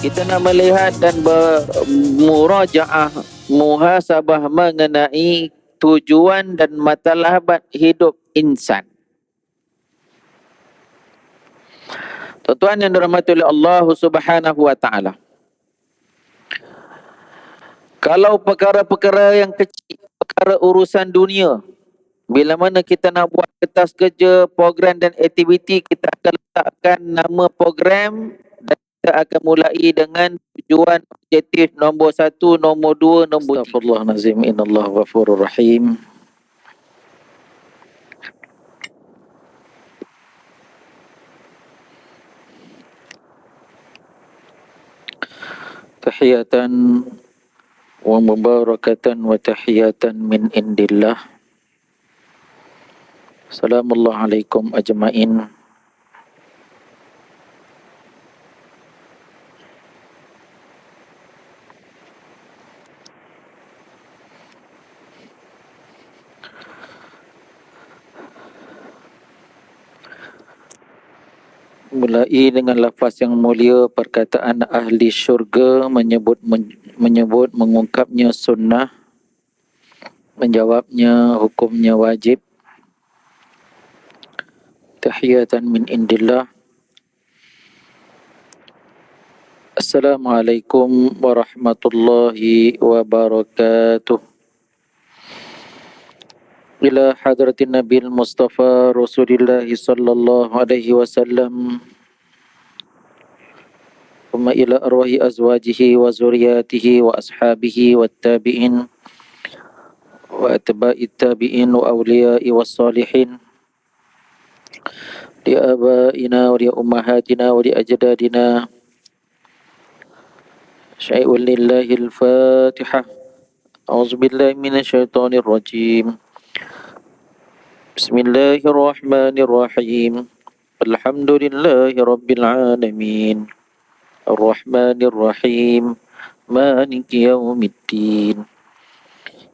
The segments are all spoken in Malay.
kita nak melihat dan bermurajaah, muhasabah mengenai tujuan dan matlabat hidup insan. Tuan-tuan yang dirahmati oleh Allah Subhanahu wa taala. Kalau perkara-perkara yang kecil, perkara urusan dunia, bila mana kita nak buat kertas kerja, program dan aktiviti, kita akan letakkan nama program dan kita akan mulai dengan tujuan objektif nombor 1, nombor 2, nombor 3. Astaghfirullahalazim, innallaha ghafurur rahim. Tahiyatan wa mubarakatan wa tahiyatan min indillah. Assalamualaikum ajma'in. Mulai dengan lafaz yang mulia, perkataan ahli syurga menyebut mengungkapnya sunnah, menjawabnya hukumnya wajib. Tahiyatan min indillah. Assalamualaikum warahmatullahi wabarakatuh. Ila hadratin Nabil Mustafa Rasulillah sallallahu alaihi wasallam, wa ila arwahi azwajihi wa zuriyatihi wa ashabihi wa tabi'in wa atba'it tabi'in wa awliya'i wa salihin, li abaina wa li ummahatina wa li ajdadina. Syai'un lillahil Fatihah. A'udzubillahi minasyaitonir rajim. Bismillahirrahmanirrahim. Alhamdulillahi rabbil alamin. Ar-Rahmanir Rahim. Maliki yaumiddin.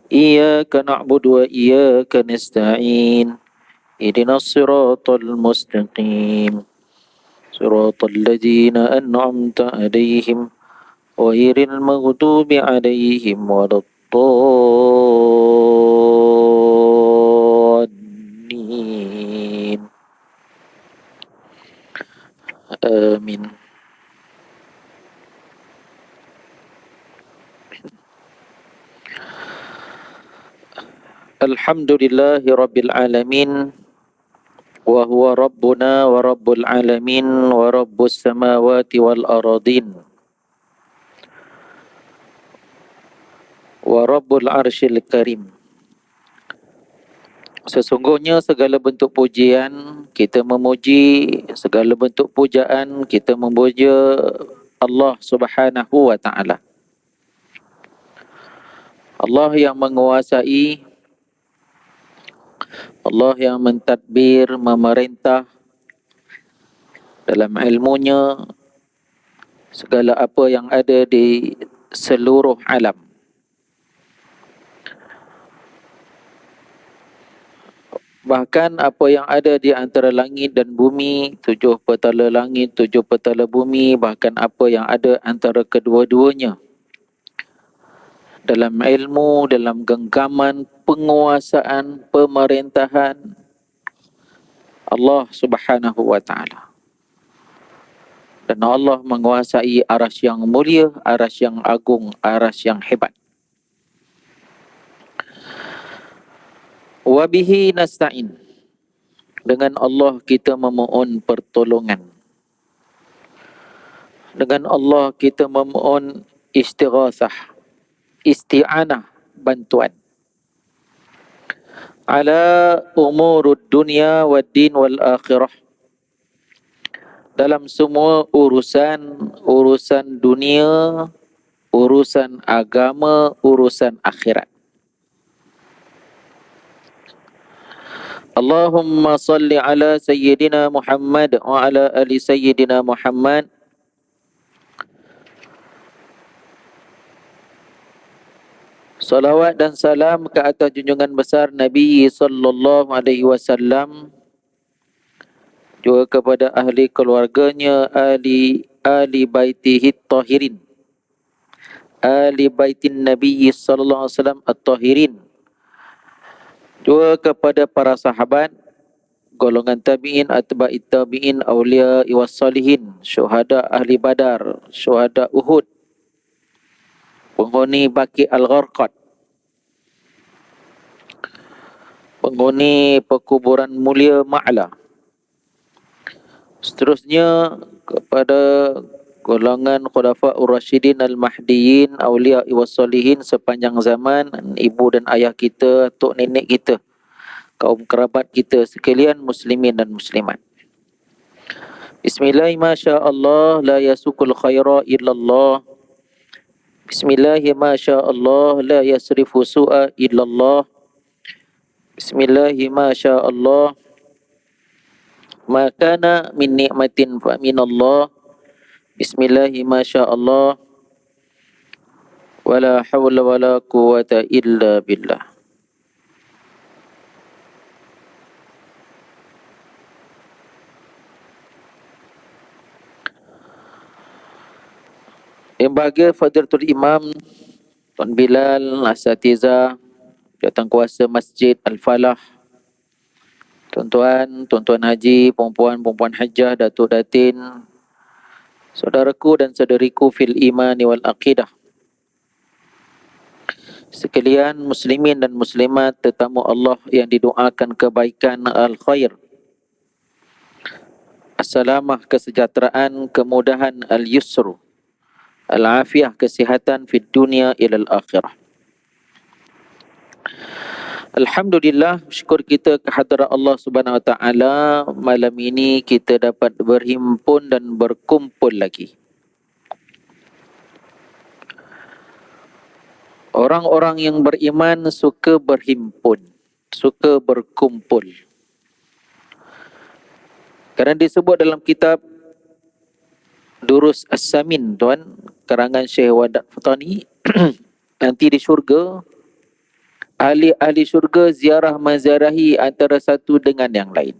Iyyaka na'budu wa iyyaka nasta'in. Ihdinas siratal mustaqim. Siratal ladzina an'amta 'alaihim ghairil maghdubi 'alaihim waladdallin. Amin. Alhamdulillahi rabbil alamin. Wa huwa rabbuna wa rabbul alamin wa rabbus samawati wal aradin wa rabbul arsyil karim. Sesungguhnya segala bentuk pujian kita memuji, segala bentuk pujaan kita memuja Allah Subhanahu wa taala. Allah yang menguasai, Allah yang mentadbir, memerintah dalam ilmunya segala apa yang ada di seluruh alam. Bahkan apa yang ada di antara langit dan bumi, 7 petala langit, 7 petala bumi, bahkan apa yang ada antara kedua-duanya. Dalam ilmu, dalam genggaman, penguasaan, pemerintahan Allah Subhanahu wa taala. Dan Allah menguasai arsy yang mulia, arsy yang agung, arsy yang hebat. Wa bihi nasta'in. Dengan Allah kita memohon pertolongan. Dengan Allah kita memohon istighatsah, isti'anah, bantuan. Ala umurud dunya wad din wal akhirah. Dalam semua urusan dunia, urusan agama, urusan akhirat. Allahumma salli ala Sayyidina Muhammad wa ala ali Sayyidina Muhammad. Salawat dan salam ke atas junjungan besar Nabi sallallahu alaihi wasallam, juga kepada ahli keluarganya, ahli ali baitihi at-tahirin. Ali baitin Nabi sallallahu alaihi wasallam at-tahirin. Dua, kepada para sahabat, golongan tabi'in, atba'it tabi'in, awliya was salihin, syuhada ahli Badar, syuhada Uhud, penghuni Baqi al-Gharqad, penghuni perkuburan mulia Ma'la. Seterusnya kepada golongan khulafa'ur rasyidin al-mahdiyyin, awliya was salihin sepanjang zaman, ibu dan ayah kita, tok nenek kita, kaum kerabat kita sekalian, muslimin dan muslimat. Bismillah, masyaallah, la yasukul khaira illallah. Bismillah, masyaallah, la yasrifu su'a illallah. Bismillah, masyaallah, ma kana min ni'matin fa minallah. Bismillah, masyaallah, wala hawla wala quwata illa billah. Yang bahagia Fadilatul Imam Tuan Bilal, Asatiza, Jawatan Kuasa Masjid Al-Falah, tuan-tuan haji, perempuan hajah, datuk datin, saudaraku dan saudariku fil imani wal aqidah sekalian, muslimin dan muslimat, tetamu Allah yang didoakan kebaikan, al-khair, assalamah, kesejahteraan, kemudahan, al-yusru, al-afiyah, kesihatan fid dunia ilal akhirah. Alhamdulillah, syukur kita kehadrat Allah Subhanahu Wa Taala, malam ini kita dapat berhimpun dan berkumpul lagi. Orang-orang yang beriman suka berhimpun, suka berkumpul. Kerana disebut dalam kitab Durus As-Samin, tuan, karangan Syekh Wadat Fatani, nanti di syurga, ahli-ahli syurga ziarah menziarahi antara satu dengan yang lain.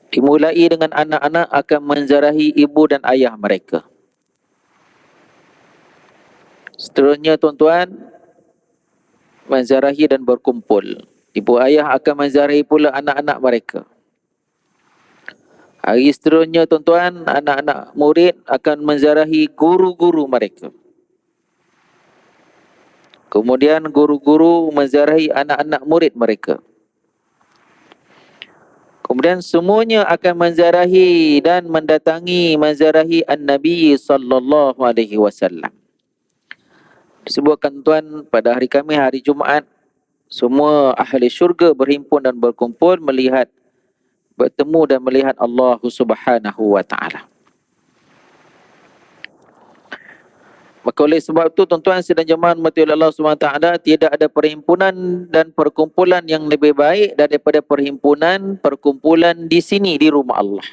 Dimulai dengan anak-anak akan menziarahi ibu dan ayah mereka. Seterusnya, tuan-tuan, menziarahi dan berkumpul. Ibu ayah akan menziarahi pula anak-anak mereka. Hari seterusnya, tuan-tuan, anak-anak murid akan menziarahi guru-guru mereka. Kemudian guru-guru menziarahi anak-anak murid mereka. Kemudian semuanya akan menziarahi dan mendatangi menziarahi An-Nabi sallallahu alaihi wasallam. Disebutkan, tuan, pada hari Khamis, hari Jumaat, semua ahli syurga berhimpun dan berkumpul melihat, bertemu dan melihat Allah Subhanahu wa taala. Maka oleh sebab itu, tuan-tuan sedang jemaah mati oleh Allah SWT, tidak ada perhimpunan dan perkumpulan yang lebih baik daripada perkumpulan di sini, di rumah Allah.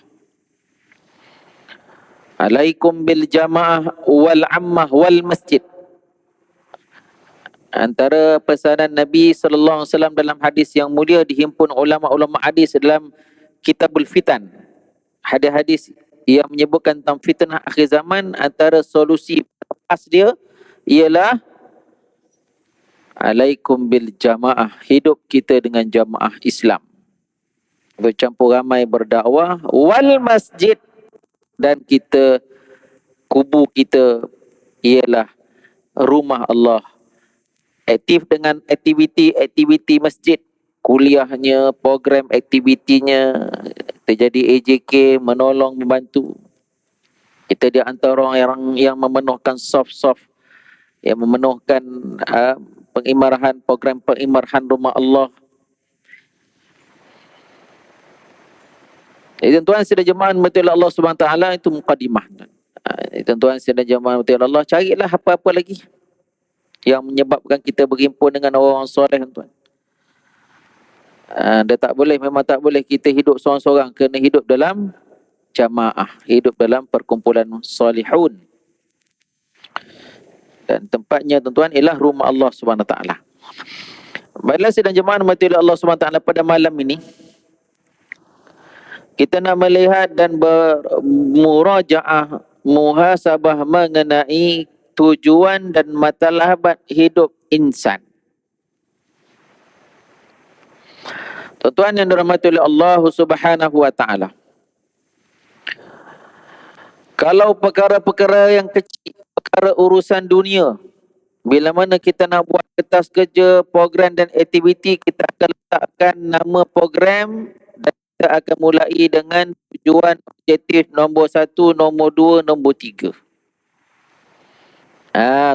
Alaikum bil jamaah wal ammah wal masjid. Antara pesanan Nabi sallallahu alaihi wasallam dalam hadis yang mulia, dihimpun ulama-ulama hadis dalam Kitabul Fitan. Hadis-hadis yang menyebutkan tentang fitnah akhir zaman, antara solusi lepas dia ialah alaikum bil jamaah, hidup kita dengan jamaah Islam, bercampur ramai berdakwah, wal masjid, dan kita, kubu kita ialah rumah Allah, aktif dengan aktiviti masjid, kuliahnya, program aktivitinya, terjadi AJK, menolong, membantu. Kita di antara orang yang memenuhkan soft, yang memenuhkan pengimarahan, program pengimarahan rumah Allah. Jadi, tuan-tuan sedang jemaah mati Allah SWT, itu mukadimah. Tuan-tuan sedang jemaah mati Allah, carilah apa-apa lagi yang menyebabkan kita berhimpun dengan orang-orang soleh, tuan. Dia tak boleh, memang tak boleh kita hidup seorang-seorang, kena hidup dalam jamaah, hidup dalam perkumpulan salihun. Dan tempatnya, tuan-tuan, ialah rumah Allah SWT. Baiklah, sedang jemaah mati Allah SWT, pada malam ini kita nak melihat dan bermurajaah, muhasabah mengenai tujuan dan matlabat hidup insan. Tuan-tuan yang dirahmati oleh Allah Subhanahu wa taala. Kalau perkara-perkara yang kecil, perkara urusan dunia, bila mana kita nak buat kertas kerja, program dan aktiviti, kita akan letakkan nama program dan kita akan mulai dengan tujuan objektif nombor 1, nombor 2, nombor 3.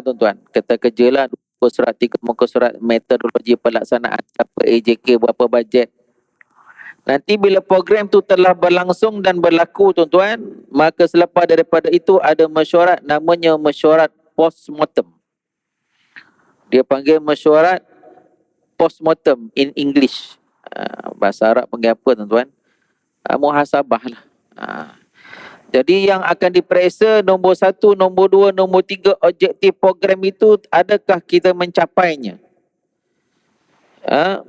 Tuan-tuan, kita kerjalah muka surat 3, muka surat metodologi pelaksanaan, apa AJK, berapa bajet. Nanti bila program tu telah berlangsung dan berlaku, tuan-tuan, maka selepas daripada itu ada mesyuarat, namanya mesyuarat postmortem. Dia panggil mesyuarat postmortem in English. Bahasa Arab panggil apa, tuan-tuan? Muhasabah lah. Jadi yang akan diperiksa nombor 1, nombor 2, nombor 3 objektif program itu, adakah kita mencapainya,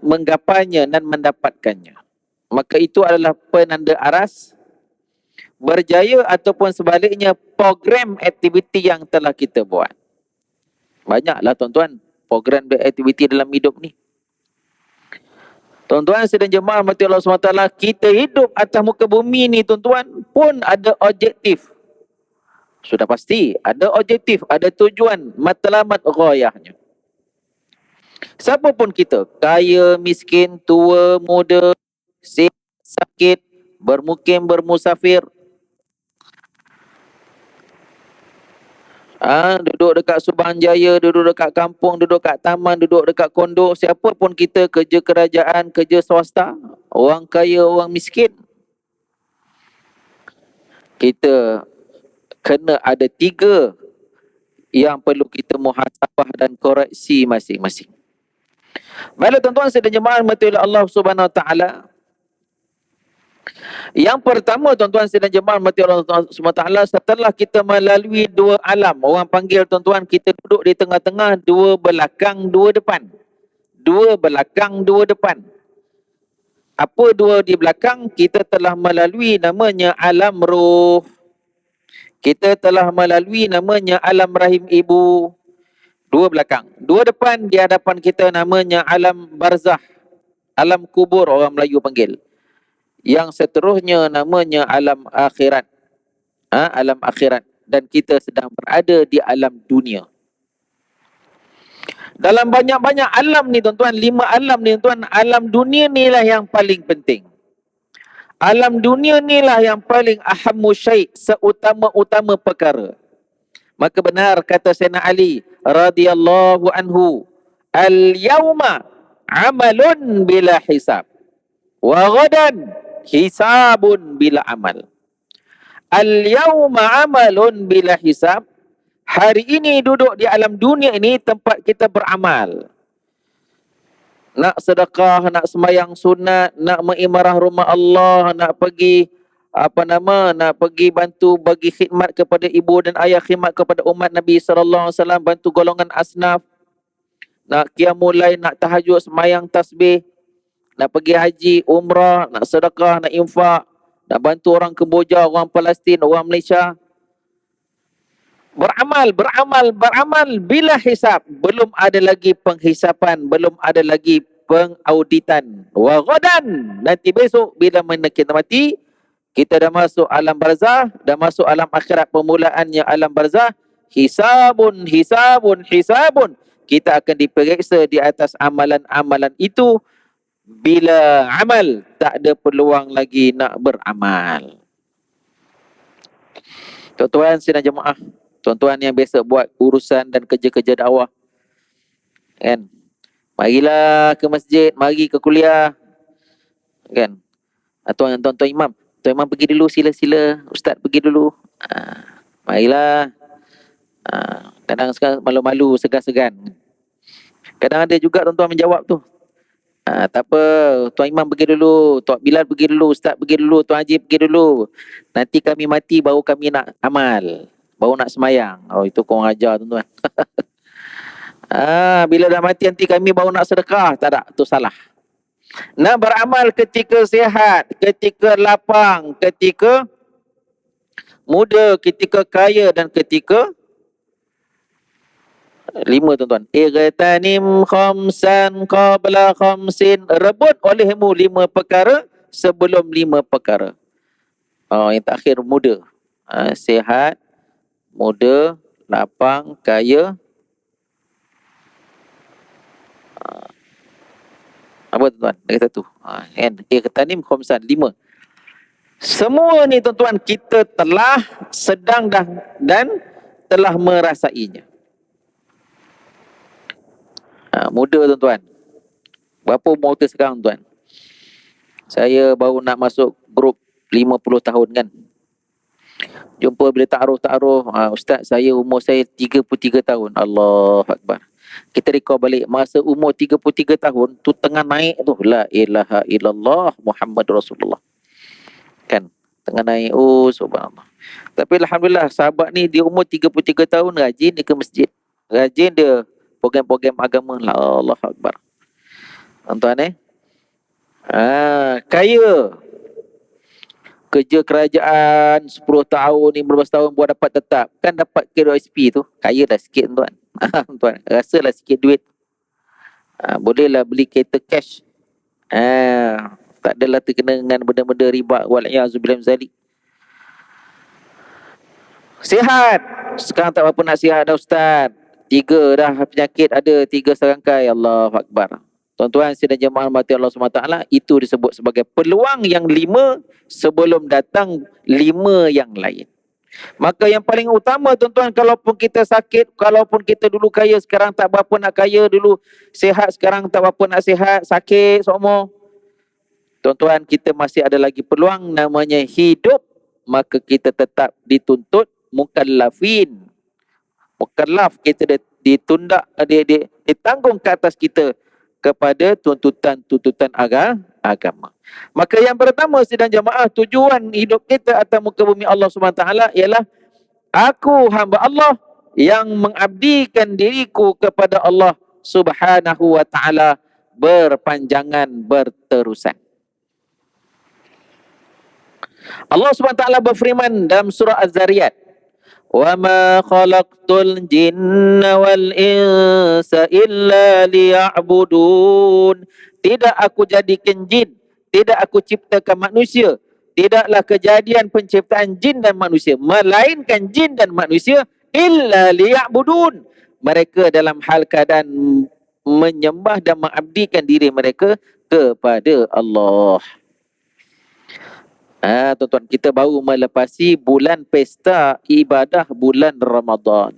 menggapainya dan mendapatkannya. Maka itu adalah penanda aras berjaya ataupun sebaliknya program aktiviti yang telah kita buat. Banyaklah, tuan-tuan, program dan aktiviti dalam hidup ni. Tuan-tuan sedang jemaah rahmati Allah SWT, kita hidup atas muka bumi ni, tuan-tuan, pun ada objektif. Sudah pasti ada objektif, ada tujuan, matlamat ghayahnya. Siapa pun kita, kaya, miskin, tua, muda, sihat, sakit, bermukim, bermusafir, duduk dekat Subangjaya, duduk dekat kampung, duduk dekat taman, duduk dekat kondo, siapa pun kita, kerja kerajaan, kerja swasta, orang kaya, orang miskin, kita kena ada 3 yang perlu kita muhasabah dan koreksi masing-masing. Baiklah, tuan-tuan sedang jemaah rahmati Allah Subhanahu wa taala. Yang pertama, tuan-tuan sedang jemaah rahmati Allah Subhanahu wa taala, setelah kita melalui 2 alam, orang panggil, tuan-tuan, kita duduk di tengah-tengah, 2 belakang, 2 depan. 2 belakang, 2 depan. Apa 2 di belakang? Kita telah melalui namanya alam roh. Kita telah melalui namanya alam rahim ibu. 2 belakang. 2 depan di hadapan kita namanya alam barzah. Alam kubur orang Melayu panggil. Yang seterusnya namanya alam akhirat. Alam akhirat. Dan kita sedang berada di alam dunia. Dalam banyak-banyak alam ni, tuan-tuan, 5 alam ni, tuan-tuan, alam dunia ni lah yang paling penting. Alam dunia ni lah yang paling ahammu syai', seutama-utama perkara. Maka benar kata Sayyidina Ali radhiyallahu anhu, al-yawma amalun bila hisab, wa ghadan hisabun bila amal. Al-yawma amalun bila hisab. Hari ini duduk di alam dunia ini tempat kita beramal. Nak sedekah, nak sembahyang sunat, nak mengimarah rumah Allah, nak pergi nak pergi bantu bagi khidmat kepada ibu dan ayah, khidmat kepada umat Nabi sallallahu alaihi wasallam, bantu golongan asnaf, nak qiyamul lail, nak tahajud, sembahyang tasbih, nak pergi haji, umrah, nak sedekah, nak infak, nak bantu orang Kemboja, orang Palestin, orang Malaysia. Beramal bila hisab. Belum ada lagi penghisapan, belum ada lagi pengauditan. Wa ghadan, nanti besok bila mana kita mati, kita dah masuk alam barzah, dah masuk alam akhirat. Permulaannya alam barzah, hisabun. Kita akan diperiksa di atas amalan-amalan itu. Bila amal, tak ada peluang lagi nak beramal. Tuan-tuan sidang jemaah, tuan-tuan yang biasa buat urusan dan kerja-kerja dakwah, kan, marilah ke masjid, mari ke kuliah, kan. Tuan-tuan imam, tuan imam pergi dulu, sila-sila, ustaz pergi dulu. Marilah. Kadang sekarang malu-malu, segan-segan. Kadang ada juga tuan-tuan menjawab tu. Tak apa, tuan imam pergi dulu, tuan Bilal pergi dulu, ustaz pergi dulu, tuan Haji pergi dulu. Nanti kami mati baru kami nak amal, baru nak semayang. Oh, itu kau ajar, tuan-tuan. Bila dah mati nanti kami baru nak sedekah. Tak ada, tu salah. Nak beramal ketika sihat, ketika lapang, ketika muda, ketika kaya dan ketika lima tuan-tuan. Igtanim khamsan qabla khamsin. Rebut olehmu lima perkara sebelum lima perkara. Yang terakhir muda. Sihat, muda, lapang, kaya. Apa tuan-tuan? Lagi satu. Igtanim khamsan. Lima. Semua ni tuan-tuan kita telah sedang dan telah merasainya. Muda tuan-tuan. Berapa umur kita sekarang tuan? Saya baru nak masuk grup 50 tahun kan. Jumpa bila ta'aruf, ustaz saya umur saya 33 tahun. Allahu Akbar. Kita recall balik masa umur 33 tahun tu tengah naik tu. La ilaha illallah Muhammad Rasulullah. Kan? Tengah naik. Oh subhanallah. Tapi alhamdulillah sahabat ni di umur 33 tahun rajin dia ke masjid. Rajin dia program-program agama. Allahu Akbar. Tuan-tuan kaya. Kerja kerajaan 10 tahun, 15 tahun buat dapat tetap. Kan dapat KRSP tu. Kaya dah sikit tuan. Tuan, rasalah sikit duit. Bolehlah beli kereta cash. Tak adalah terkena dengan benda-benda riba. Wal'iyahzubillah zalik. Sihat. Sekarang tak apa nak sihat dah ustaz. 3 dah penyakit ada, 3 serangkai. Allahu Akbar. Tuan-tuan sidang jemaah mati Allah SWT, itu disebut sebagai peluang yang 5 sebelum datang 5 yang lain. Maka yang paling utama tuan-tuan, kalaupun kita sakit, kalaupun kita dulu kaya, sekarang tak berapa nak kaya, dulu sihat, sekarang tak berapa nak sihat, sakit semua. Tuan-tuan, kita masih ada lagi peluang namanya hidup, maka kita tetap dituntut mukallafin. Mukallaf, kita ditunda, ditanggung ke atas kita kepada tuntutan-tuntutan agama. Maka yang pertama sidang jemaah, tujuan hidup kita atas muka bumi Allah SWT ialah aku hamba Allah yang mengabdikan diriku kepada Allah Subhanahu wa taala berpanjangan berterusan. Allah SWT berfirman dalam surah Az-Zariyat, وَمَا خَلَقْتُ الْجِنَّ وَالْإِنسَ إِلَّا لِيَعْبُدُونَ. Tidak aku jadikan jin, tidak aku ciptakan manusia, tidaklah kejadian penciptaan jin dan manusia, melainkan jin dan manusia illa liya'budun. Mereka dalam hal keadaan menyembah dan mengabdikan diri mereka kepada Allah. Tuan-tuan, kita baru melepasi bulan pesta ibadah bulan Ramadan.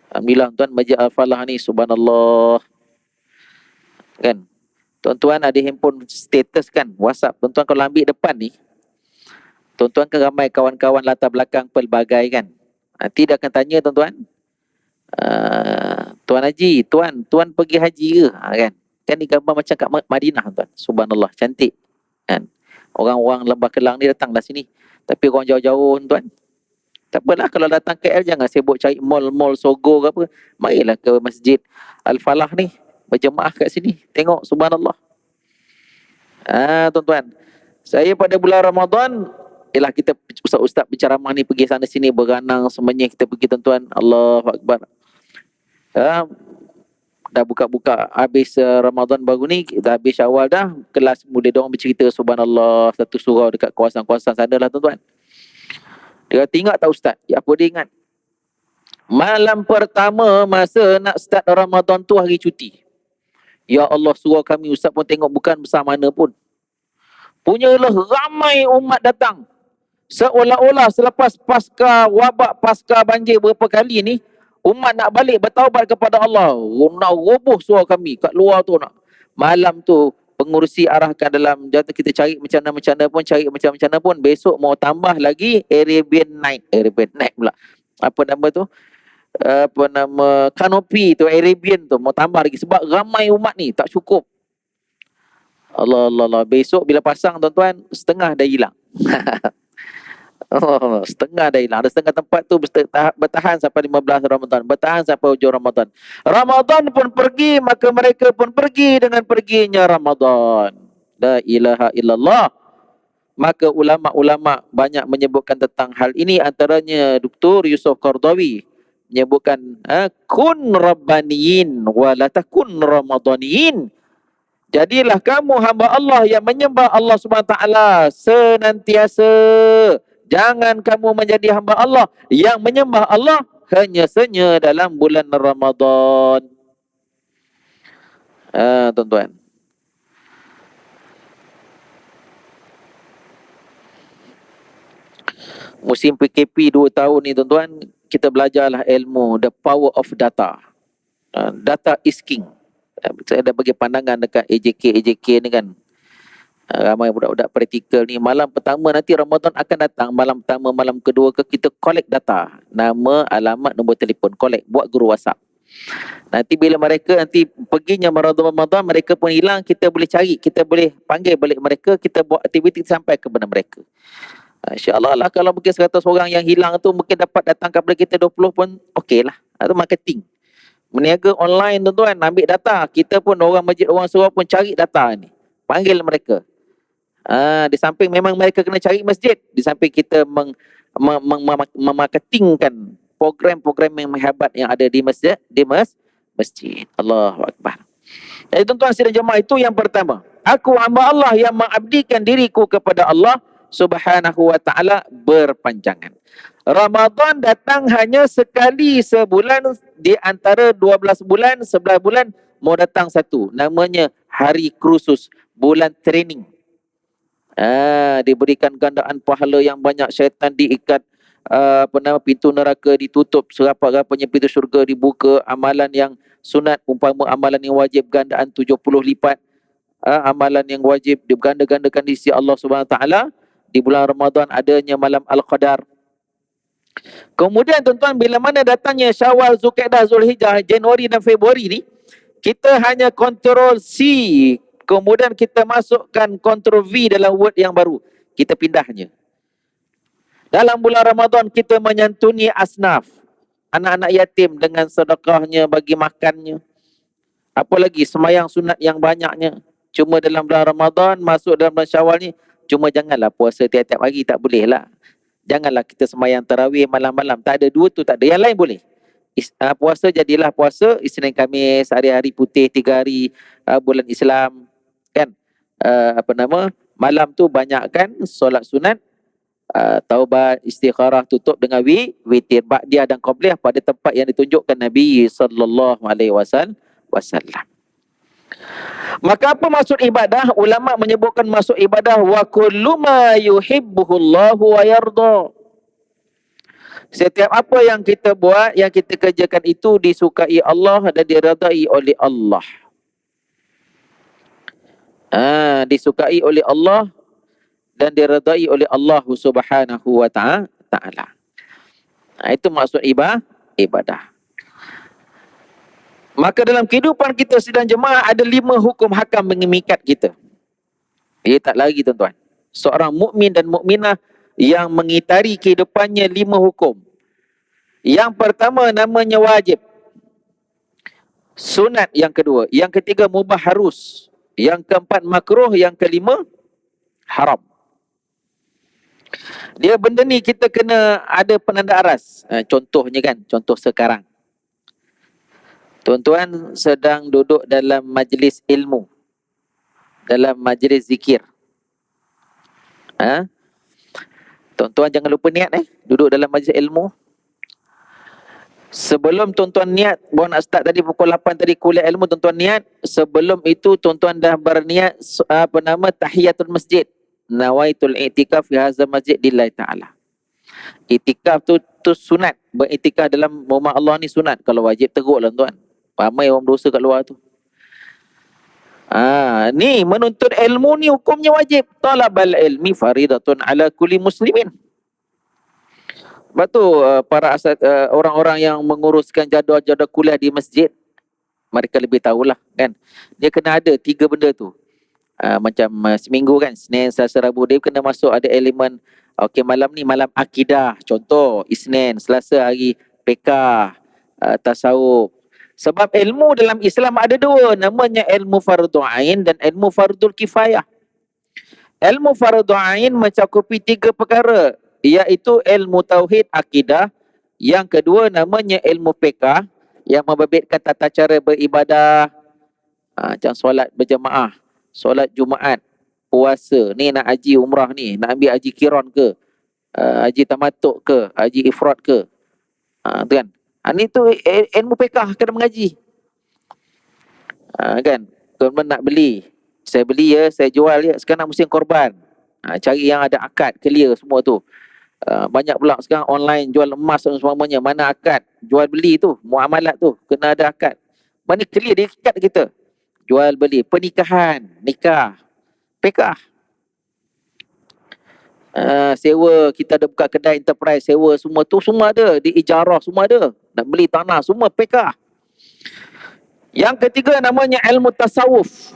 Alhamdulillah tuan, Masjid Al-Falah ni subhanallah. Kan? Tuan-tuan ada handphone status kan, WhatsApp. Tuan-tuan kalau ambil depan ni, tuan-tuan kan ramai kawan-kawan latar belakang pelbagai kan. Nanti dia akan tanya tuan-tuan, Tuan Haji, tuan pergi haji ke? Kan? Kan ni gambar macam kat Madinah tuan. Subhanallah, cantik. Kan? Orang-orang Lembah Kelang ni datanglah sini. Tapi orang jauh-jauh tuan, tak apalah kalau datang KL jangan sibuk cari mall-mall Sogo ke apa. Marilah ke Masjid Al-Falah ni, berjemaah kat sini. Tengok subhanallah. Tuan-tuan, saya pada bulan Ramadan, ialah kita ustaz-ustaz berceramah ni pergi sana sini beranang semuanya kita pergi tuan-tuan. Allahu Akbar. Dah buka-buka habis Ramadan baru ni, dah habis Syawal dah, kelas muda diorang bercerita subhanallah satu surau dekat kawasan-kawasan sana lah tuan-tuan. Dia kata, ingat tak ustaz? Ya, apa dia ingat? Malam pertama masa nak start Ramadan tu hari cuti. Ya Allah, surau kami ustaz pun tengok bukan besar mana pun. Punyalah ramai umat datang. Seolah-olah selepas pasca wabak, pasca banjir berapa kali ni, umat nak balik bertaubat kepada Allah. Nak roboh surau kami kat luar tu nak. Malam tu pengurusi arahkan dalam jatuh kita cari macam mana pun besok mau tambah lagi Arabian Night pula. Apa nama tu? Apa nama kanopi tu Arabian tu mau tambah lagi sebab ramai umat ni tak cukup. Allah. Besok bila pasang tuan-tuan setengah dah hilang. Oh, setengah dah hilang. Ada setengah tempat tu bertahan sampai 15 Ramadan. Bertahan sampai hujung Ramadan. Ramadan pun pergi, maka mereka pun pergi dengan perginya Ramadan. La ilaha illallah. Maka ulama-ulama banyak menyebutkan tentang hal ini. Antaranya Dr. Yusuf Qardawi menyebutkan kun rabbaniyin wa la takun ramadaniyin. Jadilah kamu hamba Allah yang menyembah Allah SWT senantiasa. Jangan kamu menjadi hamba Allah yang menyembah Allah hanya senya dalam bulan Ramadan. Tuan-tuan. Musim PKP 2 tahun ni tuan-tuan, kita belajarlah ilmu the power of data. Data is king. Saya dah bagi pandangan dekat AJK ni kan. Ramai budak-budak praktikal ni. Malam pertama nanti Ramadan akan datang. Malam pertama, malam kedua kita collect data. Nama, alamat, nombor telefon. Collect. Buat guru WhatsApp. Nanti bila mereka nanti perginya Ramadan, mereka pun hilang. Kita boleh cari. Kita boleh panggil balik mereka. Kita buat aktiviti sampai kepada mereka. InsyaAllah lah kalau mungkin 100 orang yang hilang tu mungkin dapat datang kepada kita 20 pun okey lah. Itu marketing. Meniaga online tuan-tuan, ambil data. Kita pun orang masjid, orang surau pun cari data ni. Panggil mereka. Di samping memang mereka kena cari masjid. Di samping kita memarketingkan program-program yang hebat yang ada di masjid. Masjid. Allahu Akbar. Jadi tuan-tuan sidang jemaah, itu yang pertama. Aku hamba Allah yang mengabdikan diriku kepada Allah Subhanahu wa ta'ala berpanjangan. Ramadan datang hanya sekali sebulan di antara 12 bulan, 11 bulan mau datang satu. Namanya hari khusus, bulan training. Diberikan gandaan pahala yang banyak, syaitan diikat, pintu neraka ditutup, serapat-rapatnya pintu syurga dibuka, amalan yang sunat umpama amalan yang wajib gandaan 70 lipat. Amalan yang wajib diganda-gandakan di sisi Allah Subhanahu wa taala. Di bulan Ramadan adanya malam Al-Qadar. Kemudian tuan-tuan, bila mana datangnya Syawal, Zulkaidah, Zulhijjah, Januari dan Februari ni, kita hanya kontrol C, kemudian kita masukkan kontrol V dalam word yang baru. Kita pindahnya. Dalam bulan Ramadan kita menyantuni asnaf, anak-anak yatim dengan sedekahnya, bagi makannya. Apa lagi, semayang sunat yang banyaknya. Cuma dalam bulan Ramadan, masuk dalam bulan Syawal ni, cuma janganlah puasa tiap-tiap hari, tak boleh lah. Janganlah kita semayang tarawih malam-malam. Tak ada, dua tu tak ada. Yang lain boleh. Puasa jadilah puasa Isnin Khamis, hari-hari putih 3 hari bulan Islam. Kan? Malam tu banyakkan solat sunat, taubat, istikharah, tutup dengan witir, ba'diyah dan qabliyah pada tempat yang ditunjukkan Nabi sallallahu alaihi wasallam. Maka apa maksud ibadah? Ulama menyebutkan maksud ibadah wa kullu ma yuhibbuhullahu wa yarda. Setiap apa yang kita buat, yang kita kerjakan itu disukai Allah dan diredai oleh Allah. Disukai oleh Allah dan diredai oleh Allah Subhanahu wa ta'ala. Itu maksud ibadah. Maka dalam kehidupan kita sidang jemaah ada 5 hukum hakam mengikat kita. Dia tak lagi tuan-tuan. Seorang mukmin dan mukminah yang mengitari kehidupannya 5 hukum. Yang pertama namanya wajib. Sunat yang kedua. Yang ketiga mubah harus. Yang keempat makruh. Yang kelima haram. Dia benda ni kita kena ada penanda aras. Contohnya kan, contoh sekarang. Tuan-tuan sedang duduk dalam majlis ilmu, dalam majlis zikir. Tuan-tuan jangan lupa niat duduk dalam majlis ilmu. Sebelum tuan-tuan niat, baru nak start tadi pukul 8 tadi kuliah ilmu, tuan-tuan niat. Sebelum itu tuan-tuan dah berniat tahiyatul masjid. Nawaitul i'tikaf fi hadzal masjid lillahi ta'ala. I'tikaf tu sunat. Beriktikaf dalam rumah Allah ni sunat. Kalau wajib teruklah tuan. Ramai orang dosa kat luar tu. Ni menuntut ilmu ni hukumnya wajib. Talabal ilmi faridatun ala kulli muslimin. Sebab tu para orang-orang yang menguruskan jadual-jadual kuliah di masjid, mereka lebih tahulah kan. Dia kena ada 3 benda tu. Macam seminggu kan, Senin, Selasa, Rabu, dia kena masuk ada elemen. Okey, malam ni malam akidah, contoh Isnin, Selasa hari fiqh, tasawuf. Sebab ilmu dalam Islam ada dua, namanya ilmu fardhu ain dan ilmu fardul kifayah. Ilmu fardhu ain mencakupi 3 perkara, iaitu ilmu tauhid akidah, yang kedua namanya ilmu fiqh yang membabitkan tata cara beribadah, macam solat berjemaah, solat Jumaat, puasa, ni nak haji umrah ni, nak ambil haji kiran ke, haji tamatuk ke, haji ifrad ke, tu kan. Ni tu ilmu fiqh kena mengaji. Kan, government nak beli, saya beli ya, saya jual ya, sekarang musim korban. Cari yang ada akad, clear semua tu. Banyak pula sekarang online jual emas dan semuanya, mana akad jual beli tu, muamalat tu kena ada akad. Mana clear dia ikat kita. Jual beli, pernikahan, nikah, fiqh. Sewa, kita ada buka kedai enterprise, sewa semua tu semua ada, di ijarah semua ada. Nak beli tanah semua fiqh. Yang ketiga namanya ilmu tasawuf.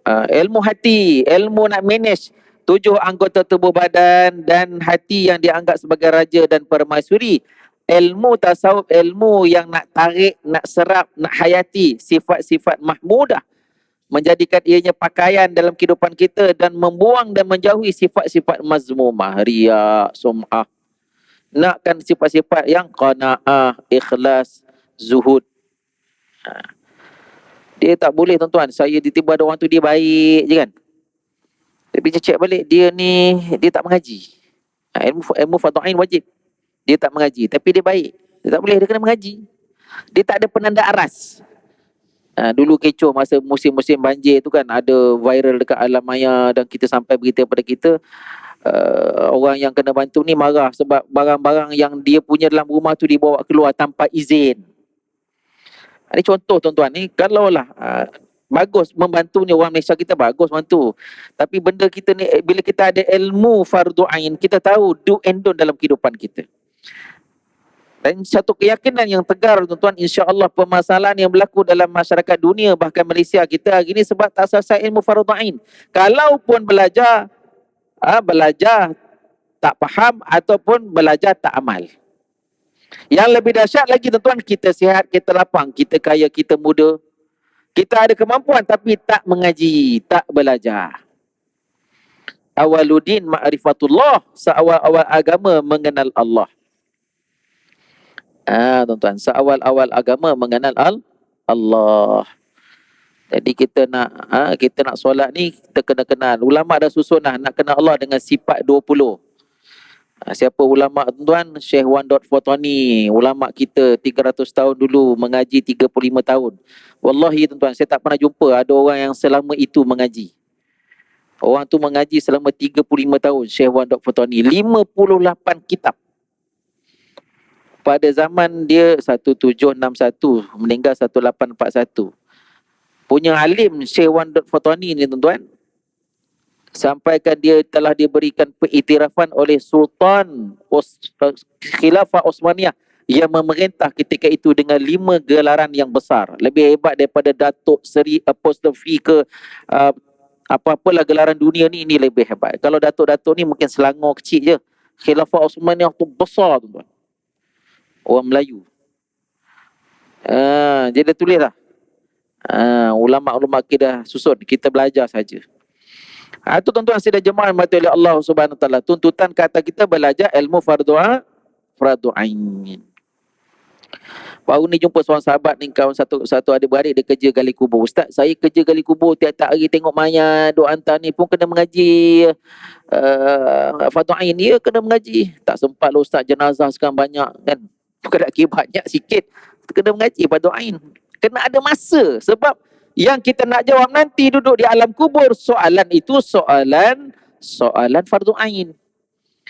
Ilmu hati, ilmu nak manage 7 anggota tubuh badan dan hati yang dianggap sebagai raja dan permaisuri. Ilmu tasawuf, ilmu yang nak tarik, nak serap, nak hayati sifat-sifat mahmudah, menjadikan ianya pakaian dalam kehidupan kita dan membuang dan menjauhi sifat-sifat mazmumah, riya, sum'ah. Nakkan sifat-sifat yang qanaah, ikhlas, zuhud. Dia tak boleh tuan-tuan, saya tiba-tiba ada orang tu dia baik je kan, tapi cek balik dia ni, dia tak mengaji. Ilmu fardhu ain wajib, dia tak mengaji tapi dia baik, dia tak boleh, dia kena mengaji. Dia tak ada penanda aras. Dulu kecoh masa musim-musim banjir tu kan, ada viral dekat alam maya dan kita sampai berita pada kita, orang yang kena bantu ni marah sebab barang-barang yang dia punya dalam rumah tu dibawa keluar tanpa izin. Ini contoh tuan-tuan ni, kalaulah bagus membantu ni, orang Malaysia kita bagus bantu. Tapi benda kita ni, bila kita ada ilmu fardhu ain, kita tahu do and don't dalam kehidupan kita. Dan satu keyakinan yang tegar tuan-tuan, insya-Allah permasalahan yang berlaku dalam masyarakat dunia, bahkan Malaysia kita hari ini sebab tak selesai ilmu fardhu ain. Kalaupun belajar tak faham ataupun belajar tak amal. Yang lebih dahsyat lagi tuan-tuan, kita sihat, kita lapang, kita kaya, kita muda, kita ada kemampuan tapi tak mengaji, tak belajar. Awaludin ma'rifatullah, seawal-awal agama mengenal Allah. Tuan-tuan, seawal-awal agama mengenal Allah. Jadi kita nak solat ni, kita kena kenal. Ulama dah susun nak kenal Allah dengan sifat 20. Siapa ulama tuan-tuan? Syekh Wan Dot Fotoni, ulama kita 300 tahun dulu, mengaji 35 tahun. Wallahi tuan-tuan, saya tak pernah jumpa ada orang yang selama itu mengaji. Orang tu mengaji selama 35 tahun, Syekh Wan Dot Fotoni, 58 kitab. Pada zaman dia 1761, meninggal 1841. Punya alim Syekh Wan Dot Fotoni ni tuan-tuan, sampaikan dia telah diberikan pengiktirafan oleh Sultan Khilafah Osmaniyah yang memerintah ketika itu dengan 5 gelaran yang besar. Lebih hebat daripada Datuk Seri Apostofi ke apa-apalah gelaran dunia ni, ini lebih hebat. Kalau Datuk-Datuk ni mungkin Selangor kecil je. Khilafah Osmaniyah tu besar tuan-tuan. Orang Melayu. Dia dah tulis lah. Ulama-ulama kita susun, kita belajar saja. Itu tuan-tuan sidang jemaah mati oleh Allah Subhanahu Wa Taala. Tuntutan kata kita belajar ilmu fardhu ain. Baru ni jumpa seorang sahabat ni, kawan satu adik-beradik, dia kerja gali kubur. Ustaz, saya kerja gali kubur tiap-tiap hari, tengok mayat, duk hantar ni pun kena mengaji fardhu ain. Dia kena mengaji. Tak sempat lah ustaz, jenazah sekarang banyak kan. Bukan nak kira banyak sikit, kena mengaji fardhu ain. Kena ada masa, sebab yang kita nak jawab nanti duduk di alam kubur, soalan itu soalan fardhu ain.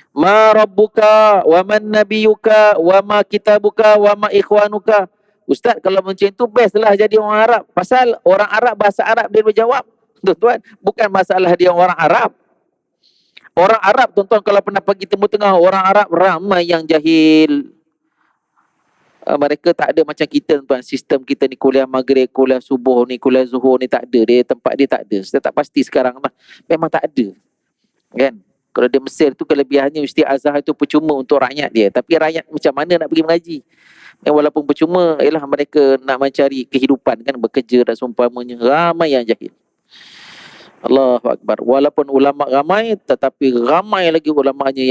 Ma rabbuka wa man nabiyuka wa ma kitabuka wa ma ikhwanuka. Ustaz, kalau macam itu best lah jadi orang Arab. Pasal orang Arab, bahasa Arab dia berjawab. Tuan-tuan, bukan masalah dia orang Arab. Orang Arab tuan-tuan, kalau pernah pergi Timur Tengah, orang Arab ramai yang jahil. Mereka tak ada macam kita tuan, sistem kita ni kuliah maghrib, kuliah subuh ni, kuliah zuhur ni tak ada, dia tempat dia tak ada. Saya tak pasti sekarang lah, memang tak ada kan. Kalau di Mesir tu kelebihannya mesti azhar itu percuma untuk rakyat dia, tapi rakyat macam mana nak pergi mengaji? Walaupun percuma, ialah mereka nak mencari kehidupan kan, bekerja dan seumpamanya. Ramai yang jahil. Allahu Akbar. Walaupun ulama ramai, tetapi ramai lagi ulamanya,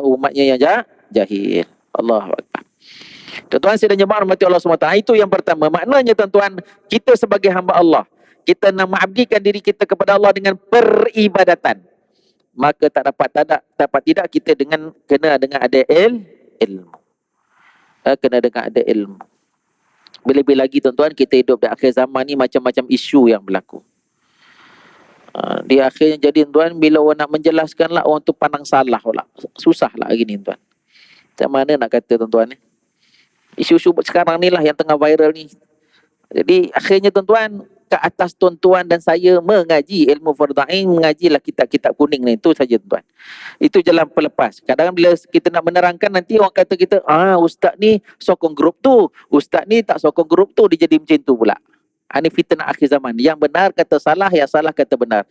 umatnya yang jahil. Allahu Akbar. Tuan-tuan dan jemaah rahmati Allah SWT, itu yang pertama. Maknanya tuan-tuan, kita sebagai hamba Allah, kita nak mengabdikan diri kita kepada Allah dengan peribadatan. Maka tak dapat tidak kita kena dengan ada ilmu. Kena dengan ada ilmu. Lebih-lebih lagi tuan-tuan, kita hidup di akhir zaman ni macam-macam isu yang berlaku. Di akhirnya jadi tuan, bila orang nak menjelaskan lah, orang tu pandang salah lah. Susah lah hari ni tuan. Macam mana nak kata tuan-tuan ni? Isu-isu sekarang ni lah yang tengah viral ni. Jadi akhirnya tuan-tuan, ke atas tuan-tuan dan saya mengaji ilmu fardhu ain, mengajilah kitab-kitab kuning ni, itu saja tuan. Itu jalan pelepas. Kadang-kadang bila kita nak menerangkan, nanti orang kata kita, ustaz ni sokong grup tu, ustaz ni tak sokong grup tu, dia jadi macam tu pula. Ini fitnah akhir zaman. Yang benar kata salah, yang salah kata benar.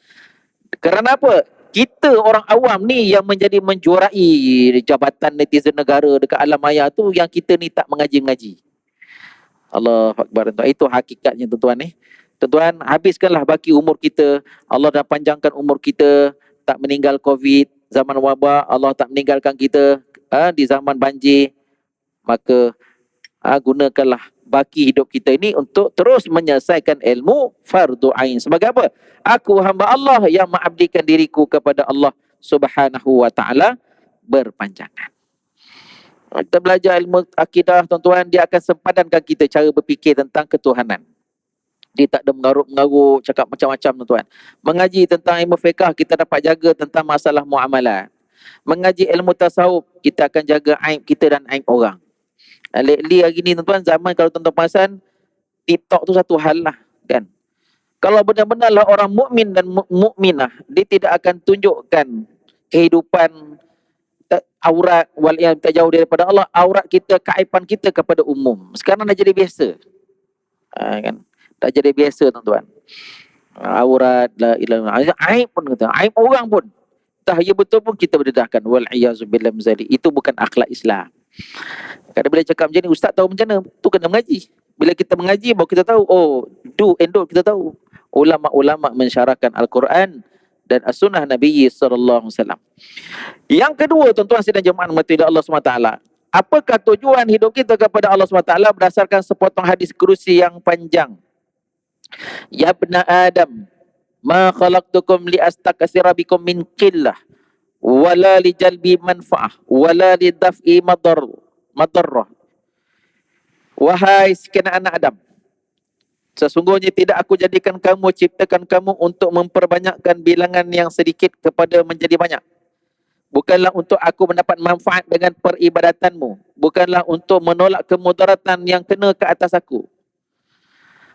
Kerana apa? Kita orang awam ni yang menjuarai jabatan netizen negara dekat alam maya tu, yang kita ni tak mengaji-mengaji. Allahu Akbar. Itu hakikatnya tuan-tuan ni. Tuan-tuan, habiskanlah baki umur kita. Allah dah panjangkan umur kita, tak meninggal COVID, zaman wabak, Allah tak meninggalkan kita di zaman banjir. Maka gunakanlah baki hidup kita ini untuk terus menyelesaikan ilmu fardhu ain. Sebagai apa? Aku hamba Allah yang mengabdikan diriku kepada Allah Subhanahu wa taala berpanjangan. Kita belajar ilmu akidah tuan-tuan, dia akan sempadankan kita cara berfikir tentang ketuhanan. Dia tak ada mengarut-mengarut, cakap macam-macam tuan-tuan. Mengaji tentang ilmu fiqah, kita dapat jaga tentang masalah muamalat. Mengaji ilmu tasawuf, kita akan jaga aib kita dan aib orang. Lately hari ni tuan-tuan, zaman kalau tuan-tuan perasan, TikTok tu satu hal lah kan. Kalau benar-benarlah orang mukmin dan mukminah, dia tidak akan tunjukkan kehidupan aurat yang tak jauh daripada Allah, aurat kita, keaiban kita kepada umum. Sekarang dah jadi biasa. Kan? Dah jadi biasa tuan-tuan. Aurat, aib pun kata, aib orang pun. Tak ya betul pun kita berdedahkan. Wal-iyazubillah mzali. Itu bukan akhlak Islam. Kadang bila cakap macam ni, ustaz tahu macam mana? Tu kena mengaji. Bila kita mengaji, baru kita tahu. Oh, do and don't kita tahu. Ulama-ulama mensyarahkan Al-Quran dan As-Sunnah Nabi SAW. Yang kedua, tuan-tuan sidang jemaah mati Allah SWT. Apakah tujuan hidup kita kepada Allah SWT? Berdasarkan sepotong hadis kerusi yang panjang. Ya bna Adam, ma khalaqtukum li astakasira bikum min qillah, wala li jalbi manfa'ah, wala li daf'i madarrah. Wahai sekalian anak Adam, sesungguhnya tidak aku jadikan kamu, ciptakan kamu untuk memperbanyakkan bilangan yang sedikit kepada menjadi banyak. Bukanlah untuk aku mendapat manfaat dengan peribadatanmu. Bukanlah untuk menolak kemudaratan yang kena ke atas aku.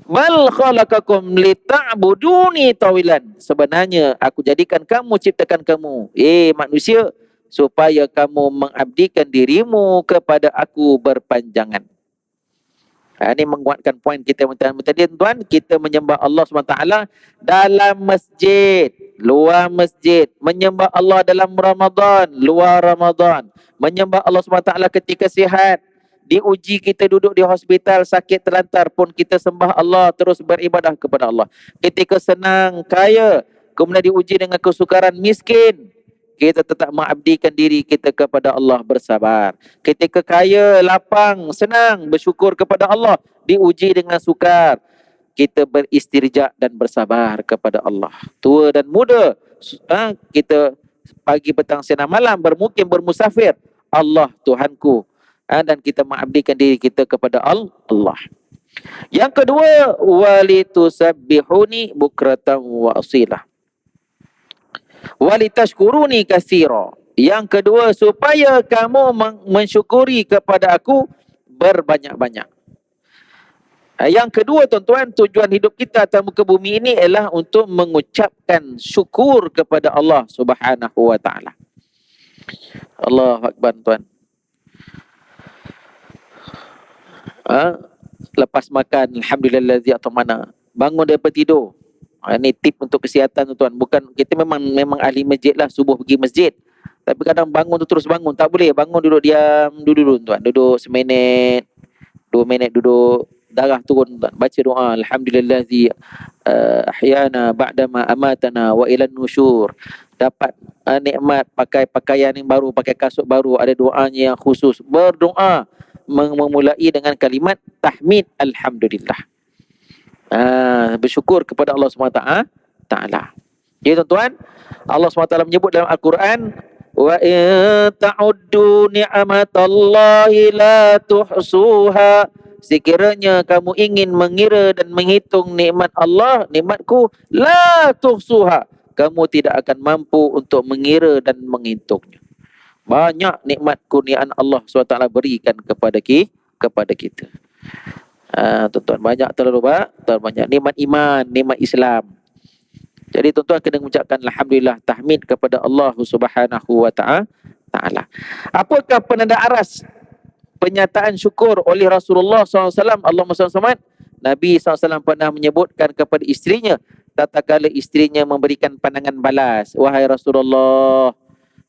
Bal khalaqakum lita'buduni tawilan. Sebenarnya aku jadikan kamu, ciptakan kamu, manusia, supaya kamu mengabdikan dirimu kepada aku berpanjangan. Ini menguatkan poin kita tadi tuan. Kita menyembah Allah SWT dalam masjid, luar masjid. Menyembah Allah dalam Ramadan, luar Ramadan. Menyembah Allah SWT ketika sihat. Diuji kita duduk di hospital, sakit terlantar pun kita sembah Allah, terus beribadah kepada Allah. Ketika senang, kaya, kemudian diuji dengan kesukaran, miskin, kita tetap mengabdikan diri kita kepada Allah, bersabar. Ketika kaya, lapang, senang, bersyukur kepada Allah. Diuji dengan sukar, kita beristirja dan bersabar kepada Allah. Tua dan muda, kita pagi, petang, siang, malam bermukim, bermusafir. Allah Tuhanku. Dan kita mengabdikan diri kita kepada Allah. Yang kedua, walitusabbihuni bukratan wa asilah, walitashkuruni katsira. Yang kedua, supaya kamu mensyukuri kepada aku berbanyak-banyak. Yang kedua tuan-tuan, tujuan hidup kita atas muka bumi ini ialah untuk mengucapkan syukur kepada Allah Subhanahu wa taala. Allahu Akbar tuan. Lepas makan, alhamdulillazi atmana. Bangun daripada tidur. Ini tip untuk kesihatan tuan. Bukan kita memang ahli masjid lah, subuh pergi masjid. Tapi kadang bangun tu terus bangun, tak boleh. Bangun duduk diam dulu tuan. Duduk seminit, 2 minit duduk, darah turun tuan. Baca doa, alhamdulillazi ahyana ba'dama amatana wa ilan nusyur. Dapat nikmat pakai pakaian yang baru, pakai kasut baru, ada doanya yang khusus. Berdoa memulai dengan kalimat tahmid alhamdulillah. Bersyukur kepada Allah SWT. Jadi tuan-tuan, Allah SWT menyebut dalam Al-Quran, wa in ta'uddu ni'matallahi la tuhsuha. Sekiranya kamu ingin mengira dan menghitung nikmat Allah, nikmatku, la tuhsuha, kamu tidak akan mampu untuk mengira dan menghitungnya. Banyak nikmat kurniaan Allah SWT berikan kepada kita. Tuan-tuan, banyak terlalu banyak nikmat iman, nikmat Islam. Jadi tuan-tuan kena mengucapkan alhamdulillah, tahmid kepada Allah Subhanahu wa taala. Apakah penanda aras penyataan syukur oleh Rasulullah SAW? Allahumma salli alaihi. Nabi SAW pernah menyebutkan kepada isterinya tatkala isterinya memberikan pandangan balas, wahai Rasulullah,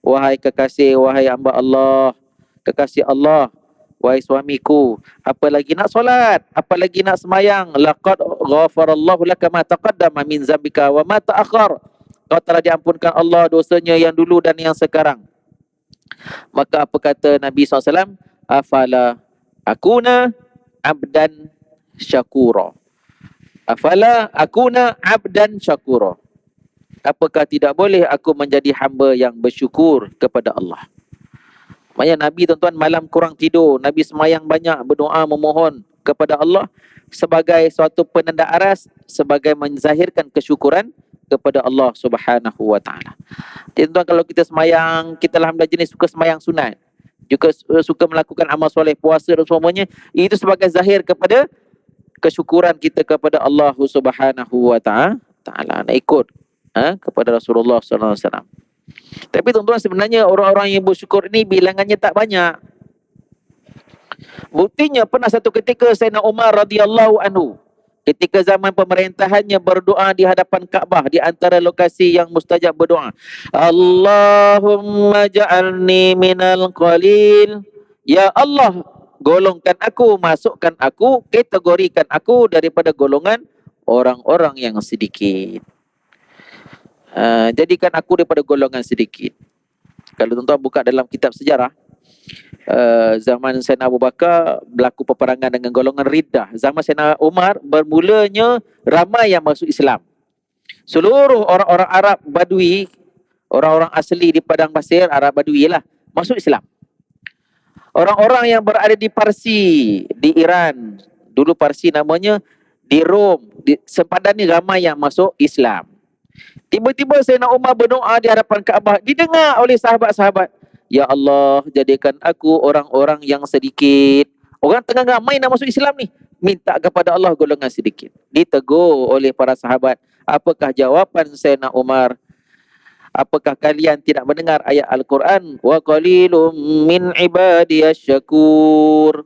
wahai kekasih, wahai hamba Allah, kekasih Allah, wahai suamiku, apa lagi nak solat, apa lagi nak semayang, laqad ghafarallahu laka ma taqaddama min zambika wa ma ta'akhkhar, kau telah diampunkan Allah dosanya yang dulu dan yang sekarang. Maka apa kata Nabi SAW? Afala akuna abdan syakura. Afala akuna abdan syakura. Apakah tidak boleh aku menjadi hamba yang bersyukur kepada Allah? Maknanya Nabi tuan-tuan malam kurang tidur, Nabi semayang banyak, berdoa memohon kepada Allah sebagai suatu penanda aras, sebagai menzahirkan kesyukuran kepada Allah Subhanahu wa taala. Jadi tuan, kalau kita semayang, kita alhamdulillah jenis suka semayang sunat, juga suka melakukan amal soleh, puasa dan semuanya, itu sebagai zahir kepada kesyukuran kita kepada Allah Subhanahu wa taala. Nak ikut kepada Rasulullah sallallahu alaihi wasallam. Tapi tuan-tuan, sebenarnya orang-orang yang bersyukur ini bilangannya tak banyak. Buktinya pernah satu ketika Sayyidina Umar radhiyallahu anhu, ketika zaman pemerintahannya, berdoa di hadapan Kaabah, di antara lokasi yang mustajab berdoa, Allahumma ja'alni minal qalil. Ya Allah, golongkan aku, masukkan aku, kategorikan aku daripada golongan orang-orang yang sedikit. Jadikan aku daripada golongan sedikit. Kalau tuan-tuan buka dalam kitab sejarah, zaman Sayyidina Abu Bakar berlaku peperangan dengan golongan Riddah. Zaman Sayyidina Umar bermulanya ramai yang masuk Islam. Seluruh orang-orang Arab Badui, orang-orang asli di padang pasir, Arab Badui lah, masuk Islam. Orang-orang yang berada di Parsi, di Iran, dulu Parsi namanya, di Rom, di sempadan ni ramai yang masuk Islam. Tiba-tiba Sayyidina Umar berdoa di hadapan Kaabah, didengar oleh sahabat-sahabat. Ya Allah, jadikan aku orang-orang yang sedikit. Orang tengah ramai nak masuk Islam ni, minta kepada Allah golongan sedikit. Ditegur oleh para sahabat. Apakah jawapan Sayyidina Umar? Apakah kalian tidak mendengar ayat Al-Quran? Wa qalilum min ibadiyas syakur.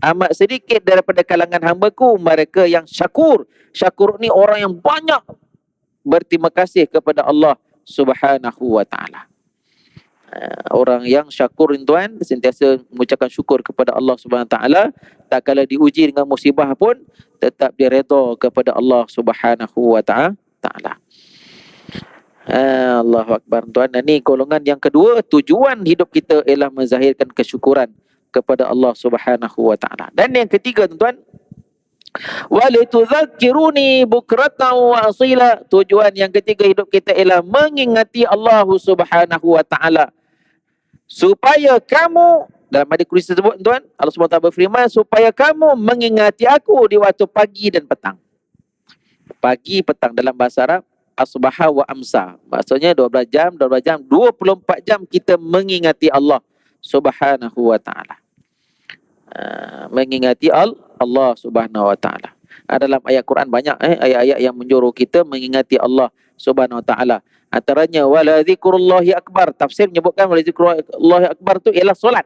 Amat sedikit daripada kalangan hamba-Ku mereka yang syakur. Syakur ni orang yang banyak berterima kasih kepada Allah Subhanahu wa taala. Orang yang syakur tuan, sentiasa mengucapkan syukur kepada Allah Subhanahu wa taala, tak kala diuji dengan musibah pun tetap dia redha kepada Allah Subhanahu wa taala. Allahu akbar tuan. Dan ni golongan yang kedua, tujuan hidup kita ialah menzahirkan kesyukuran kepada Allah Subhanahu wa taala. Dan yang ketiga tuan, walitudzakiruni bukratan wa asila. Tujuan yang ketiga hidup kita ialah mengingati Allah Subhanahu wa taala, supaya kamu, dalam hadis kursi tersebut tuan, Allah SWT berfirman, supaya kamu mengingati aku di waktu pagi dan petang. Pagi petang dalam bahasa Arab asbaha wa amsa, maksudnya 12 jam 24 jam kita mengingati Allah Subhanahu wa taala. Mengingati Allah Subhanahu wa taala. Dalam ayat Quran banyak ayat-ayat yang menyuruh kita mengingati Allah Subhanahu wa taala. Antaranya wala zikrullahi akbar. Tafsir menyebutkan wala zikrullahi akbar tu ialah solat.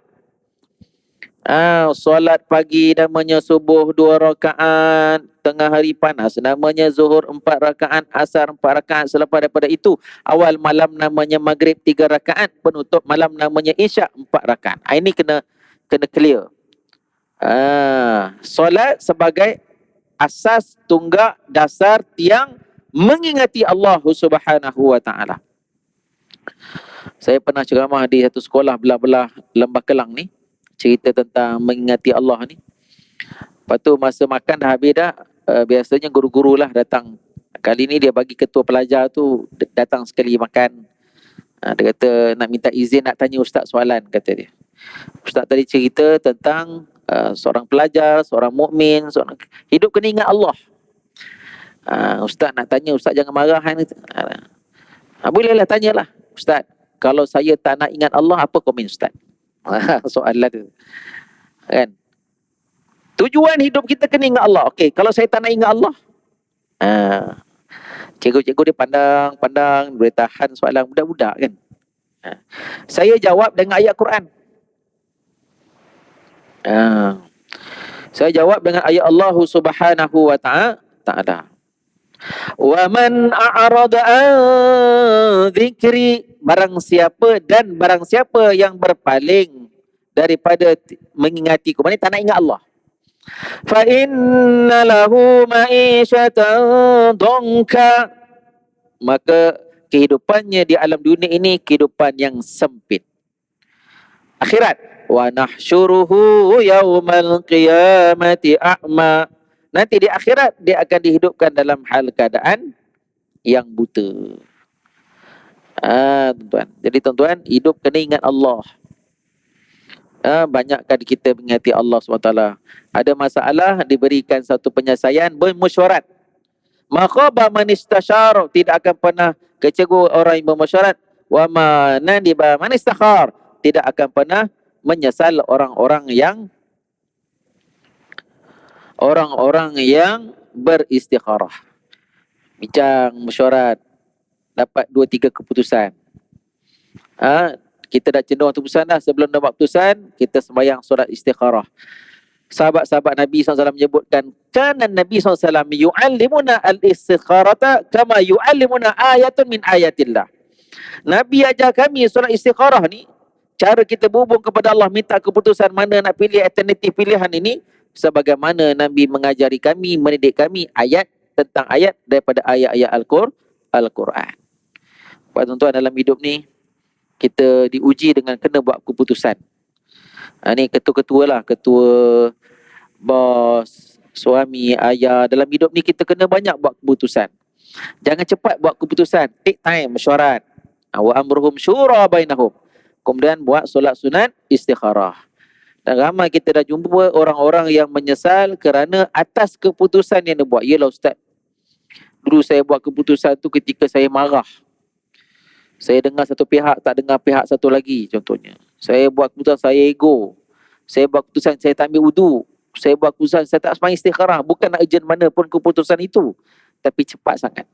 Solat pagi namanya subuh 2 rakaat, tengah hari panas namanya zuhur 4 rakaat, asar 4 rakaat, selepas daripada itu awal malam namanya maghrib 3 rakaat, penutup malam namanya isyak 4 rakaat. Ini kena clear. Solat sebagai asas, tunggak, dasar, tiang mengingati Allah Subhanahu wa taala. Saya pernah ceramah di satu sekolah belah-belah Lembah Kelang ni, cerita tentang mengingati Allah ni. Lepas tu masa makan dah habis dah, biasanya guru-guru lah datang. Kali ni dia bagi ketua pelajar tu datang sekali makan. Dia kata nak minta izin nak tanya ustaz soalan, kata dia. Ustaz tadi cerita tentang seorang pelajar, seorang mukmin, seorang hidup kena ingat Allah. Ustaz nak tanya, ustaz jangan marah kan. Bolehlah tanyalah. Ustaz, kalau saya tak nak ingat Allah, apa komen ustaz? Soalan tu. Kan? Tujuan hidup kita kena ingat Allah. Okey, kalau saya tak nak ingat Allah, cikgu-cikgu dia pandang, boleh tahan soalan budak-budak kan. Saya jawab dengan ayat Quran. Saya jawab dengan ayat Allah Subhanahu wa taala. Wa man a'rada an dzikri, barang siapa yang berpaling daripada mengingatiku, maknanya tak nak ingat Allah, fa inna lahu ma'isyatan dhanka, maka kehidupannya di alam dunia ini kehidupan yang sempit. Akhirat, wa nahsyuruhu yaumal qiyamati a'ma, nanti di akhirat dia akan dihidupkan dalam hal keadaan yang buta. Tuan-tuan. Jadi tuan-tuan, hidup kena ingat Allah. Banyakkan kita mengingati Allah SWT. Ada masalah, diberikan satu penyelesaian, bermesyuarat. Makhaba man istasyar, tidak akan pernah kecewa orang yang bermesyuarat. Wa ma nadiba man istakhar, tidak akan pernah menyesal orang-orang yang beristikharah. Bincang, mesyuarat, dapat 2-3 keputusan. Kita dah cenderung keputusan dah, sebelum dapat keputusan, kita sembahyang solat istikharah. Sahabat-sahabat Nabi SAW menyebutkan, kana Nabi SAW yu'allimuna al-istikharata kama yu'allimuna ayatun min ayatillah. Nabi ajar kami solat istikharah ni, cara kita berhubung kepada Allah, minta keputusan mana nak pilih, alternatif pilihan ini, sebagaimana Nabi mengajari kami, mendidik kami ayat tentang ayat daripada ayat-ayat Al-Quran. Tuan-tuan, dalam hidup ni kita diuji dengan kena buat keputusan. Ni ketua-ketua lah, ketua, bos, suami, ayah. Dalam hidup ni kita kena banyak buat keputusan. Jangan cepat buat keputusan, take time, mesyuarat. Wa amruhum syura bainahum. Kemudian buat solat sunat istikharah. Dan ramai kita dah jumpa orang-orang yang menyesal kerana atas keputusan yang dia buat. Yelah ustaz, dulu saya buat keputusan tu ketika saya marah. Saya dengar satu pihak, tak dengar pihak satu lagi, contohnya. Saya buat keputusan, saya ego. Saya buat keputusan, saya tak ambil wudu. Saya buat keputusan, saya tak sembahyang istikharah. Bukan nak urgent mana pun keputusan itu, tapi cepat sangat.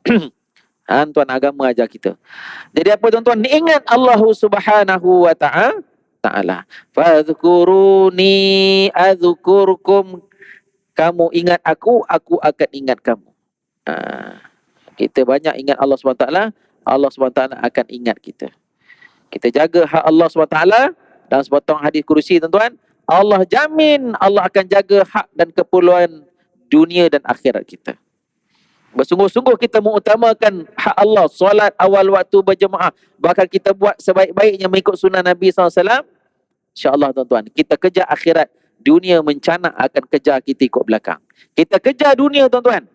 Tuan, agama ajar kita. Jadi apa tuan-tuan? Ingat Allah Subhanahu wa ta'ala. Fadhkuruni adzukurkum. Kamu ingat aku akan ingat kamu. Kita banyak ingat Allah SWT, Allah SWT akan ingat kita. Kita jaga hak Allah SWT. Dalam sepotong hadis kursi tuan-tuan, Allah jamin Allah akan jaga hak dan keperluan dunia dan akhirat kita. Bersungguh-sungguh kita mengutamakan hak Allah, solat awal waktu berjemaah, bahkan kita buat sebaik-baiknya mengikut sunnah Nabi SAW. InsyaAllah tuan-tuan, kita kejar akhirat, dunia mencanak akan kejar kita ikut belakang. Kita kejar dunia tuan-tuan,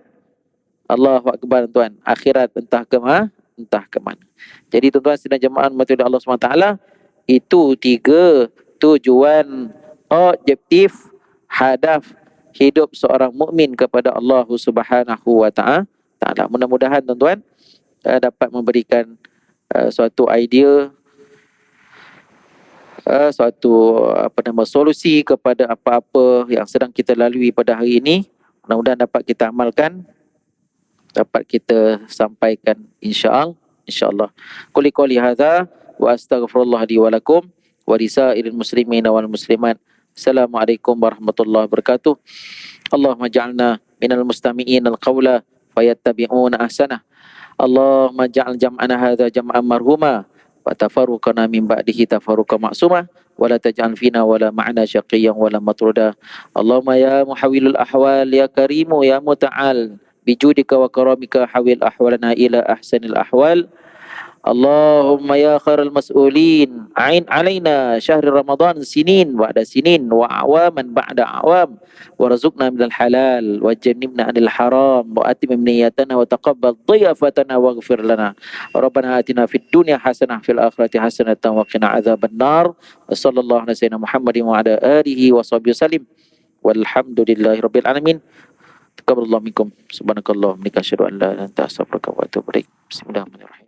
Allahu Akbar tuan, akhirat entah ke mana. Jadi tuan-tuan sidang jemaah mati Allah SWT, itu 3 tujuan objektif hadaf hidup seorang mukmin kepada Allah Subhanahu wa ta'ala. Mudah-mudahan tuan-tuan dapat memberikan suatu idea, suatu solusi kepada apa-apa yang sedang kita lalui pada hari ini. Mudah-mudahan dapat kita amalkan, dapat kita sampaikan insya-Allah. Quli hadza wa astaghfirullah li wa lakum wa lisairil muslimin wal muslimat Assalamualaikum warahmatullahi wabarakatuh. Allahumma ja'alna minal mustami'in al-qawla fayattabi'una ahsanah. Allahumma ja'al jam'ana hadha jam'an marhuma wa tafarruqana min ba'dihi tafarruqan ma'sumah wa la taj'al fina wa la ma'ana syaqiyyan wa la matruda. Allahumma ya muhawwilul ahwal ya karimu ya muta'al bijudika wa karamika hawil ahwalana ila ahsanil ahwal. Allahumma ya khairal mas'ulin a'in alaina syahri Ramadan sinin ba'da sinin wa awaman ba'da awam warzuqna minal halal wa jannibna anil haram wa atimim niyatana wa taqabbal dhiyafatana waghfir lana. Rabbana atina fid dunya hasanah fil akhirati hasanatan wa qina adzabannar. Wa sallallahu ala sayyidina Muhammadin wa ala alihi wa sahbihi wasallim. Walhamdulillahi rabbil alamin. Taqabbalallahu minkum. Subhanakallahumma wa bihamdika asyhadu an la ilaha illa anta astaghfiruka wa atubu ilaik. Bismillahirrahmanirrahim.